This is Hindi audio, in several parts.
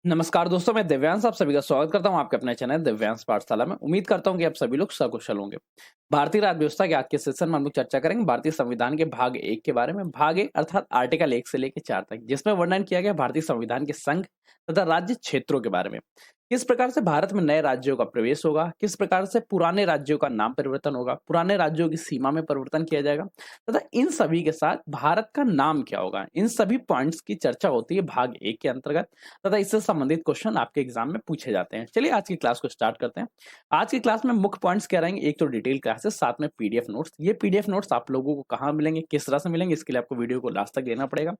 नमस्कार दोस्तों, मैं दिव्यांश आप सभी का स्वागत करता हूं आपके अपने चैनल दिव्यांश पाठशाला में। उम्मीद करता हूं कि आप सभी लोग सकुशल होंगे। भारतीय राज्य व्यवस्था के आज के सेशन में हम लोग चर्चा करेंगे भारतीय संविधान के भाग 1 के बारे में। भाग 1 अर्थात आर्टिकल 1 से लेकर 4 तक, जिसमें वर्णन किया गया भारतीय संविधान के संघ तथा राज्य क्षेत्रों के बारे में। किस प्रकार से भारत में नए राज्यों का प्रवेश होगा, किस प्रकार से पुराने राज्यों का नाम परिवर्तन होगा, पुराने राज्यों की सीमा में परिवर्तन किया जाएगा तथा इन सभी के साथ भारत का नाम क्या होगा, इन सभी पॉइंट्स की चर्चा होती है भाग 1 के अंतर्गत तथा इससे संबंधित क्वेश्चन आपके एग्जाम में पूछे जाते हैं। चलिए आज की क्लास को स्टार्ट करते हैं। आज की क्लास में मुख्य पॉइंट्स क्या रहेंगे, एक तो डिटेल क्लासेस, साथ में पीडीएफ नोट्स। ये पीडीएफ नोट्स आप लोगों को कहाँ मिलेंगे, किस तरह से मिलेंगे, इसके लिए आपको वीडियो को लास्ट तक देखना पड़ेगा।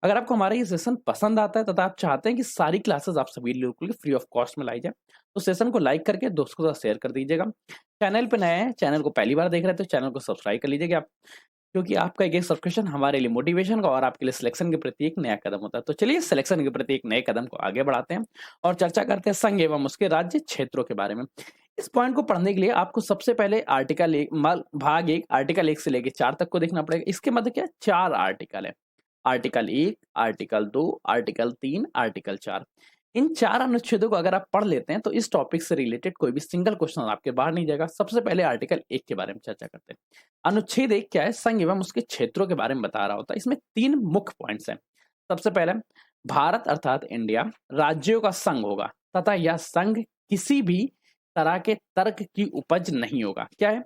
अगर आपको हमारा ये सेशन पसंद आता है तथा आप चाहते हैं कि सारी क्लासेस आप सभी लोगों के लिए फ्री ऑफ कॉस्ट में लाई जाए, तो सेशन को लाइक करके दोस्तों के साथ शेयर कर दीजिएगा। चैनल पे नए हैं, चैनल को पहली बार देख रहे हैं तो चैनल को सब्सक्राइब कर लीजिएगा आप, क्योंकि आपका एक सब्सक्रिप्शन हमारे लिए मोटिवेशन का और आपके लिए सिलेक्शन के प्रति एक नया कदम होता है। तो चलिए सिलेक्शन के प्रति एक नए कदम को आगे बढ़ाते हैं और चर्चा करते हैं संघ एवं उसके राज्य क्षेत्रों के बारे में। इस पॉइंट को पढ़ने के लिए आपको सबसे पहले आर्टिकल एक भाग 1 आर्टिकल 1 से लेकर 4 तक को देखना पड़ेगा। इसके मध्य क्या 4 आर्टिकल है, आर्टिकल 1, आर्टिकल 2, आर्टिकल 3, आर्टिकल 4। इन 4 अनुच्छेदों को अगर आप पढ़ लेते हैं तो इस टॉपिक से रिलेटेड कोई भी सिंगल क्वेश्चन आपके बाहर नहीं जाएगा। सबसे पहले आर्टिकल 1 के बारे में चर्चा करते हैं। अनुच्छेद 1 क्या है, संघ एवं उसके क्षेत्रों के बारे में बता रहा होता है। इसमें 3 मुख्य पॉइंट्स हैं। सबसे पहले भारत अर्थात इंडिया राज्यों का संघ होगा तथा यह संघ किसी भी तरह के तर्क की उपज नहीं होगा। क्या है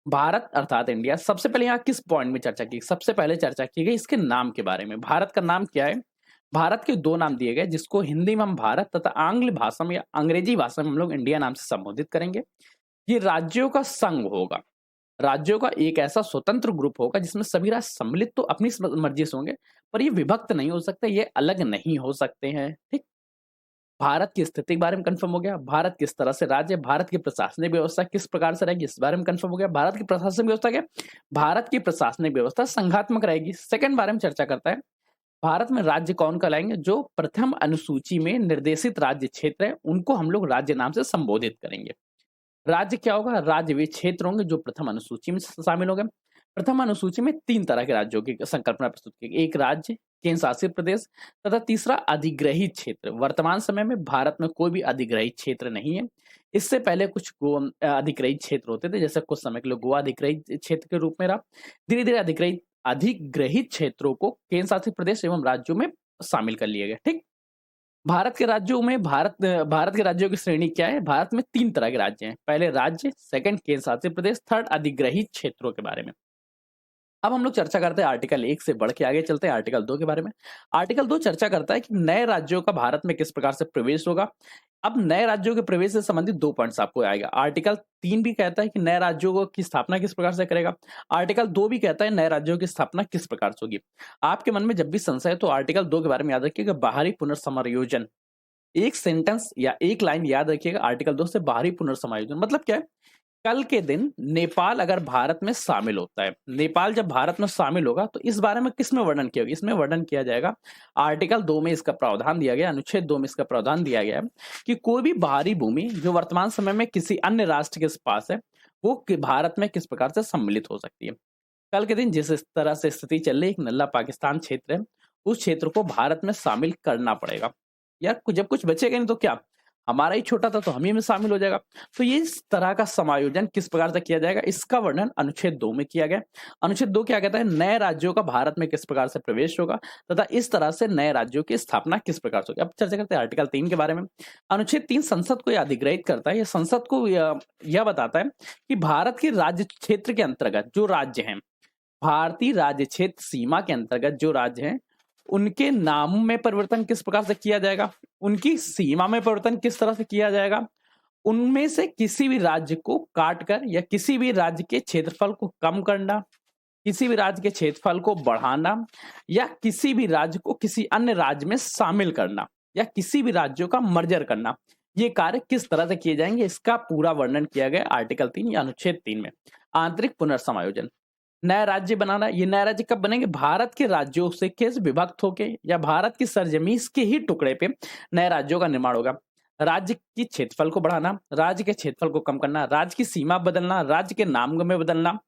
भारत अर्थात इंडिया? सबसे पहले यहाँ किस पॉइंट में चर्चा की, सबसे पहले चर्चा की गई इसके नाम के बारे में। भारत का नाम क्या है? भारत के 2 नाम दिए गए, जिसको हिंदी में हम भारत तथा आंग्ल भाषा में या अंग्रेजी भाषा में हम लोग इंडिया नाम से संबोधित करेंगे। ये राज्यों का संघ होगा, राज्यों का एक ऐसा स्वतंत्र ग्रुप होगा जिसमें सभी राज्य सम्मिलित तो अपनी मर्जी से होंगे, पर ये विभक्त नहीं हो सकते, ये अलग नहीं हो सकते हैं। ठीक, भारत की स्थिति के बारे में कंफर्म हो गया। भारत किस तरह से राज्य, भारत की प्रशासनिक व्यवस्था किस प्रकार से रहेगी, इस बारे में कंफर्म हो गया। भारत की प्रशासनिक व्यवस्था क्या? भारत की प्रशासनिक व्यवस्था संघात्मक रहेगी। सेकंड बारे में चर्चा करता है, भारत में राज्य कौन कहलाएंगे? जो प्रथम अनुसूची में निर्देशित राज्य क्षेत्र है उनको हम लोग राज्य नाम से संबोधित करेंगे। राज्य क्या होगा? राज्य वे क्षेत्र होंगे जो प्रथम अनुसूची में शामिल हो गए। प्रथम अनुसूची में 3 तरह के राज्यों की संकल्पना प्रस्तुत की गई। एक राज्य, केंद्र शासित प्रदेश तथा तीसरा अधिग्रहित क्षेत्र। वर्तमान समय में भारत में कोई भी अधिग्रहित क्षेत्र नहीं है। इससे पहले कुछ अधिग्रहित क्षेत्र होते थे, जैसे कुछ समय के लिए गोवा अधिग्रहित क्षेत्र के रूप में रहा। धीरे धीरे अधिग्रहित अधिग्रहित क्षेत्रों को केंद्र शासित प्रदेश एवं राज्यों में शामिल कर लिया गया। ठीक, भारत के राज्यों में भारत के राज्यों की श्रेणी क्या है? भारत में 3 तरह के राज्य हैं। पहले राज्य, सेकंड केंद्र शासित प्रदेश, थर्ड अधिग्रहित क्षेत्रों के बारे में। अब हम लोग चर्चा करते हैं आर्टिकल 1 से बढ़ के आगे चलते हैं आर्टिकल 2 के बारे में। आर्टिकल 2 चर्चा करता है कि नए राज्यों का भारत में किस प्रकार से प्रवेश होगा। अब नए राज्यों के प्रवेश से संबंधित 2 पॉइंट्स आपको आएगा। आर्टिकल 3 भी कहता है कि नए राज्यों की स्थापना किस प्रकार से करेगा। आर्टिकल 2 भी कहता है नए राज्यों की स्थापना किस प्रकार से होगी। आपके मन में जब भी संशय है तो आर्टिकल 2 के बारे में याद रखिएगा, बाहरी पुनर्समायोजन। एक सेंटेंस या एक लाइन याद रखिएगा, आर्टिकल 2 से बाहरी पुनर्समायोजन मतलब क्या है? कल के दिन नेपाल अगर भारत में शामिल होता है, नेपाल जब भारत में शामिल होगा तो इस बारे में किस में वर्णन किया होगा? इसमें वर्णन किया जाएगा, आर्टिकल 2 में इसका प्रावधान दिया गया, अनुच्छेद 2 में इसका प्रावधान दिया गया है कि कोई भी बाहरी भूमि जो वर्तमान समय में किसी अन्य राष्ट्र के पास है, वो भारत में किस प्रकार से सम्मिलित हो सकती है। कल के दिन जिस तरह से स्थिति चल रही है, एक नल्ला पाकिस्तान क्षेत्र है, उस क्षेत्र को भारत में शामिल करना पड़ेगा। यार जब कुछ बचेगा नहीं तो क्या, हमारा ही छोटा था तो हम ही में शामिल हो जाएगा। तो ये इस तरह का समायोजन किस प्रकार से किया जाएगा, इसका वर्णन अनुच्छेद 2 में किया गया। अनुच्छेद 2 क्या कहता है? नए राज्यों का भारत में किस प्रकार से प्रवेश होगा तथा इस तरह से नए राज्यों की स्थापना किस प्रकार से होगी। अब चर्चा करते हैं आर्टिकल 3 के बारे में। अनुच्छेद 3 संसद को यह अधिग्रहित करता है, यह संसद को यह बताता है कि भारत के राज्य क्षेत्र के अंतर्गत जो राज्य हैं, भारतीय राज्य क्षेत्र सीमा के अंतर्गत जो राज्य हैं, उनके नाम में परिवर्तन किस प्रकार से किया जाएगा, उनकी सीमा में परिवर्तन किस तरह से किया जाएगा, उनमें से किसी भी राज्य को काटकर या किसी भी राज्य के क्षेत्रफल को कम करना, किसी भी राज्य के क्षेत्रफल को बढ़ाना या किसी भी राज्य को किसी अन्य राज्य में शामिल करना या किसी भी राज्यों का मर्जर करना, ये कार्य किस तरह से किए जाएंगे, इसका पूरा वर्णन किया गया आर्टिकल 3 या अनुच्छेद 3 में। आंतरिक पुनर्समायोजन, नया राज्य बनाना। ये नए राज्य कब बनेंगे? भारत के राज्यों से कैसे विभक्त होके या भारत की सरजमीन के ही टुकड़े पे नए राज्यों का निर्माण होगा। राज्य की क्षेत्रफल को बढ़ाना, राज्य के क्षेत्रफल को कम करना, राज्य की सीमा बदलना, राज्य के नाम में बदलना,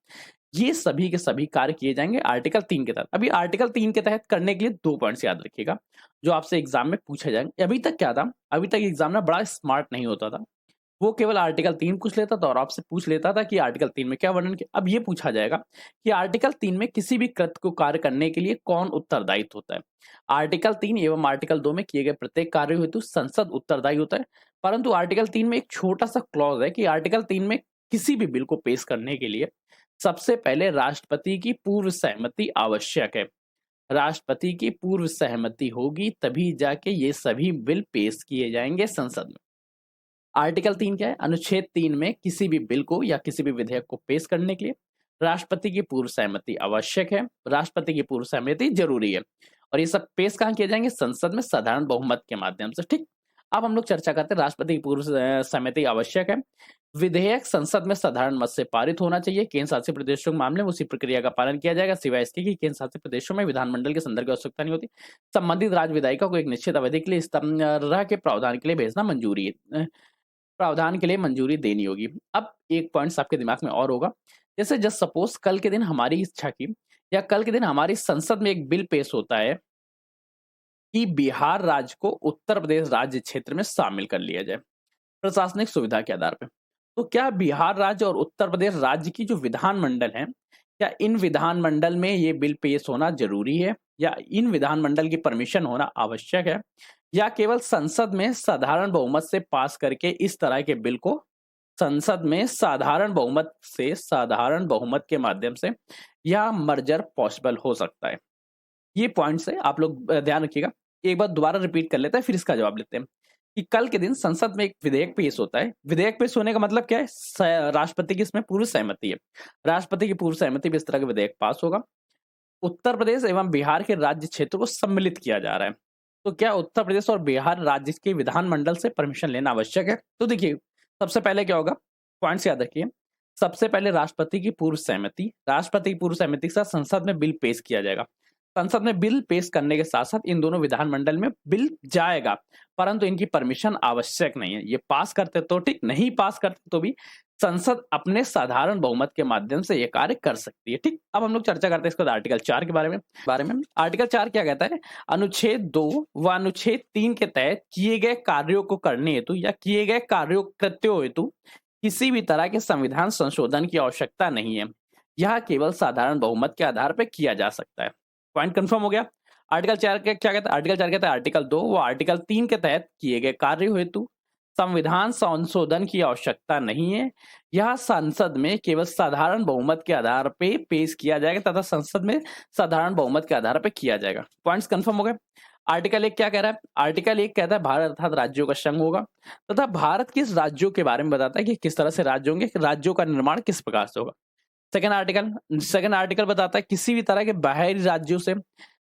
ये सभी के सभी कार्य किए जाएंगे आर्टिकल 3 के तहत। अभी आर्टिकल 3 के तहत करने के लिए 2 पॉइंट्स याद रखिएगा, जो आपसे एग्जाम में पूछे जाएंगे। अभी तक क्या था, अभी तक एग्जाम में बड़ा स्मार्ट नहीं होता था, वो केवल आर्टिकल 3 पूछ लेता था और आपसे पूछ लेता था कि आर्टिकल 3 में क्या वर्णन किया। अब ये पूछा जाएगा कि आर्टिकल 3 में किसी भी कृत्य को कार्य करने के लिए कौन उत्तरदायित्व होता है। आर्टिकल 3 एवं आर्टिकल 2 में किए गए प्रत्येक कार्य हेतु संसद उत्तरदायी होता है, परंतु आर्टिकल 3 में एक छोटा सा क्लॉज है कि आर्टिकल 3 में किसी भी बिल को पेश करने के लिए सबसे पहले राष्ट्रपति की पूर्व सहमति आवश्यक है। राष्ट्रपति की पूर्व सहमति होगी तभी जाके ये सभी बिल पेश किए जाएंगे संसद में। आर्टिकल 3 क्या है? अनुच्छेद 3 में किसी भी बिल को या किसी भी विधेयक को पेश करने के लिए राष्ट्रपति की पूर्व सहमति आवश्यक है, राष्ट्रपति की पूर्व सहमति जरूरी है। और ये सब पेश कहाँ किए जाएंगे? संसद में साधारण बहुमत के माध्यम से। ठीक, अब हम लोग चर्चा करते हैं राष्ट्रपति की पूर्व सहमति आवश्यक है। विधेयक संसद में साधारण मत से पारित होना चाहिए। केंद्र शासित प्रदेशों के मामले में उसी प्रक्रिया का पालन किया जाएगा, सिवाय इसके कि केंद्र शासित प्रदेशों में विधानमंडल के संदर्भ की आवश्यकता नहीं होती। संबंधित राज्य विधायिका को एक निश्चित अवधि के लिए इस तरह के प्रावधान के लिए भेजना मंजूरी है, प्रावधान के लिए मंजूरी देनी होगी। अब एक पॉइंट्स आपके दिमाग में और होगा, जैसे जस्ट सपोज कल के दिन हमारी इच्छा की या कल के दिन हमारी संसद में एक बिल पेश होता है कि बिहार राज्य को उत्तर प्रदेश राज्य क्षेत्र में शामिल कर लिया जाए प्रशासनिक सुविधा के आधार पर। तो क्या बिहार राज्य और उत्तर प्रदेश राज्य की जो विधानमंडल है, क्या इन विधानमंडल में ये बिल पेश होना जरूरी है या इन विधानमंडल की परमिशन होना आवश्यक है, या केवल संसद में साधारण बहुमत से पास करके इस तरह के बिल को संसद में साधारण बहुमत के माध्यम से या मर्जर पॉसिबल हो सकता है। ये पॉइंट्स है, आप लोग ध्यान रखिएगा। एक बार दोबारा रिपीट कर लेते हैं, फिर इसका जवाब लेते हैं कि कल के दिन संसद में एक विधेयक पेश होता है। विधेयक पेश होने का मतलब क्या है? राष्ट्रपति की इसमें पूर्व सहमति है। राष्ट्रपति की पूर्व सहमति पे इस तरह का विधेयक पास होगा। उत्तर प्रदेश एवं बिहार के राज्य क्षेत्र को सम्मिलित किया जा रहा है। तो क्या उत्तर प्रदेश और बिहार राज्य के विधानमंडल से परमिशन लेना आवश्यक है? तो देखिए, सबसे पहले क्या होगा, पॉइंट्स याद रखिए। सबसे पहले राष्ट्रपति की पूर्व सहमति, राष्ट्रपति की पूर्व सहमति के साथ संसद में बिल पेश किया जाएगा। संसद में बिल पेश करने के साथ साथ इन दोनों विधानमंडल में बिल जाएगा, परंतु इनकी परमिशन आवश्यक नहीं है। ये पास करते तो ठीक, नहीं पास करते तो भी संसद अपने साधारण बहुमत के माध्यम से ये कार्य कर सकती है। ठीक, अब हम लोग चर्चा करते हैं इसके बाद आर्टिकल 4 के बारे में। आर्टिकल 4 क्या कहता है? अनुच्छेद 2 व अनुच्छेद 3 के तहत किए गए कार्यों को करने हेतु या किए गए कार्यों कृत्यों हेतु किसी भी तरह के संविधान संशोधन की आवश्यकता नहीं है। यह केवल साधारण बहुमत के आधार पर किया जा सकता है। पॉइंट कंफर्म हो गया। आर्टिकल 4 क्या कहता है? आर्टिकल 4 कहता है आर्टिकल 2 व आर्टिकल 3 के तहत किए गए कार्यों हेतु संविधान संशोधन की आवश्यकता नहीं है। यह संसद में केवल साधारण बहुमत के आधार पे पेश किया जाएगा तथा संसद में साधारण बहुमत के आधार पे किया जाएगा। पॉइंट्स कंफर्म हो गए। आर्टिकल 1 क्या कह रहा है? आर्टिकल 1 कहता है भारत अर्थात राज्यों का संघ होगा तथा भारत किस राज्यों के बारे में बताता है कि किस तरह से राज्य होंगे, राज्यों का निर्माण किस प्रकार से होगा। सेकंड आर्टिकल बताता है किसी भी तरह के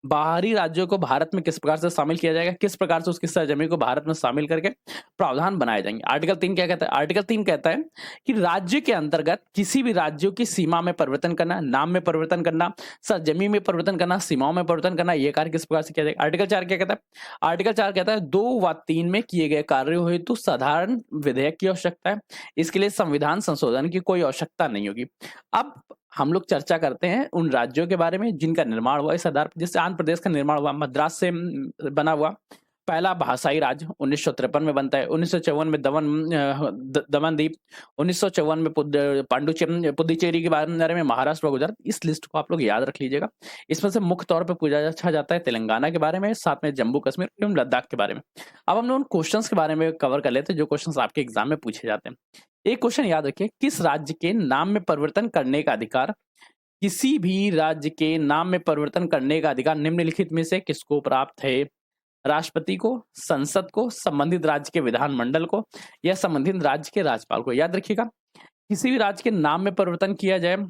बाहरी राज्यों को भारत में किस प्रकार से शामिल किया जाएगा, किस प्रकार से उसकी सरजमी को भारत में शामिल करके प्रावधान बनाए जाएंगे। आर्टिकल 3 क्या कहता है? आर्टिकल 3 कहता है कि राज्य के अंतर्गत किसी भी राज्यों की सीमा में परिवर्तन करना, नाम में परिवर्तन करना, सरजमी में परिवर्तन करना, सीमाओं में परिवर्तन करना, यह कार्य किस प्रकार से किया जाएगा। आर्टिकल 4 क्या कहता है? आर्टिकल 4 कहता है 2 व 3 में किए गए कार्यों हेतु साधारण विधेयक की आवश्यकता है। इसके लिए संविधान संशोधन की कोई आवश्यकता नहीं होगी। अब हम लोग चर्चा करते हैं उन राज्यों के बारे में जिनका निर्माण हुआ इस आधार पर। जैसे आंध्र प्रदेश का निर्माण हुआ, मद्रास से बना हुआ पहला भाषाई राज्य 1953 में बनता है। 1954 में दमन द्वीप, 1954 में पुडुचेरी के बारे में महाराष्ट्र व गुजरात। इस लिस्ट को आप लोग याद रख लीजिएगा। इसमें से मुख्य तौर पर पूछा जाता है तेलंगाना के बारे में, साथ में जम्मू कश्मीर एवं लद्दाख के बारे में। अब हम लोग उन क्वेश्चंस के बारे में कवर कर लेते हैं जो क्वेश्चंस आपके एग्जाम में पूछे जाते हैं। एक क्वेश्चन याद रखिए, किस राज्य के नाम में परिवर्तन करने का अधिकार, किसी भी राज्य के नाम में परिवर्तन करने का अधिकार निम्नलिखित में से किसको प्राप्त है? राष्ट्रपति को, संसद को, संबंधित राज्य के विधानमंडल को या संबंधित राज्य के राज्यपाल को। याद रखिएगा, किसी भी राज्य के नाम में परिवर्तन किया जाए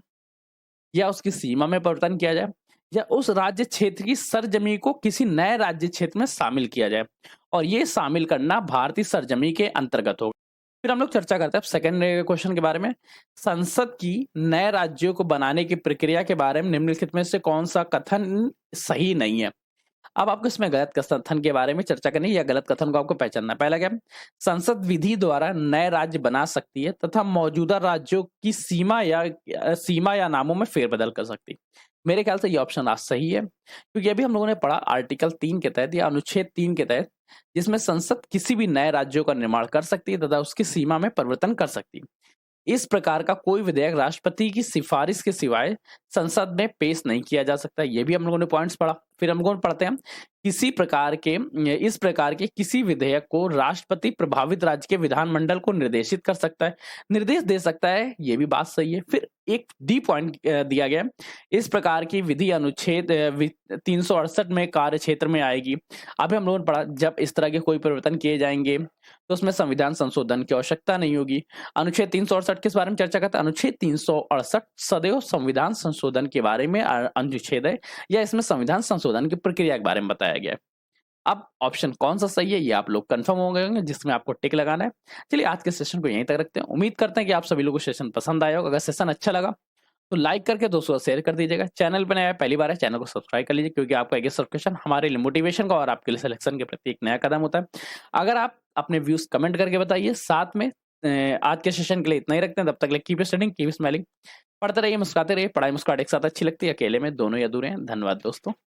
या उसकी सीमा में परिवर्तन किया जाए या उस राज्य क्षेत्र की सरजमी को किसी नए राज्य क्षेत्र में शामिल किया जाए, और ये शामिल करना भारतीय सरजमी के अंतर्गत होगा। फिर हम लोग चर्चा करते हैं सेकंड क्वेश्चन के बारे में। संसद की नए राज्यों को बनाने की प्रक्रिया के बारे में निम्नलिखित में से कौन सा कथन सही नहीं है? अब आपको इसमें गलत कथन के बारे में चर्चा करनी है या गलत कथन को आपको पहचानना है। पहला क्या है? संसद विधि द्वारा नए राज्य बना सकती है तथा मौजूदा राज्यों की सीमा या नामों में फेरबदल कर सकती है। मेरे ख्याल से ये ऑप्शन आज सही है, क्योंकि अभी हम लोगों ने पढ़ा आर्टिकल 3 के तहत या अनुच्छेद 3 के तहत, जिसमें संसद किसी भी नए राज्यों का निर्माण कर सकती है तथा उसकी सीमा में परिवर्तन कर सकती है। इस प्रकार का कोई विधेयक राष्ट्रपति की सिफारिश के सिवाय संसद में पेश नहीं किया जा सकता। ये भी हम लोगों ने पॉइंट्स पढ़ा। फिर हम लोग पढ़ते हैं इस प्रकार के किसी विधेयक को राष्ट्रपति प्रभावित राज्य के विधानमंडल को निर्देशित कर सकता है, निर्देश दे सकता है। ये भी बात सही है। फिर एक डी पॉइंट दिया गया है, इस प्रकार की विधि अनुच्छेद 368 में कार्य क्षेत्र में आएगी। अभी हम लोगों ने पढ़ा जब इस तरह के कोई परिवर्तन किए जाएंगे तो उसमें संविधान संशोधन की आवश्यकता नहीं होगी। अनुच्छेद 368 किस बारे में चर्चा करता है? अनुच्छेद 368 सदैव संविधान संशोधन के बारे में अनुच्छेद है, या इसमें संविधान संशोधन की प्रक्रिया के बारे में बताया गया है। अब ऑप्शन कौन सा सही है ये आप लोग कंफर्म हो गए होंगे, जिसमें आपको टिक लगाना है। चलिए आज के सेशन को यहीं तक रखते हैं। उम्मीद करते हैं कि आप सभी लोगों को सेशन पसंद आया होगा। अगर सेशन अच्छा लगा तो लाइक करके दोस्तों शेयर कर दीजिएगा। चैनल पर नया है, पहली बार है, चैनल को सब्सक्राइब कर लीजिए, क्योंकि आपका एक सब्सक्रिप्शन हमारे लिए मोटिवेशन का और आपके लिए सिलेक्शन के प्रति एक नया कदम होता है। अगर आप अपने व्यूज कमेंट करके बताइए। साथ में आज के सेशन के लिए इतना ही रखते हैं। तब तक के लिए कीप स्टडिंग, कीप स्माइलिंग। पढ़ते रहिए, मुस्कुराते रहिए। पढ़ाई मुस्कुराहट एक साथ अच्छी लगती है, अकेले में दोनों ही अधूरे हैं। धन्यवाद दोस्तों।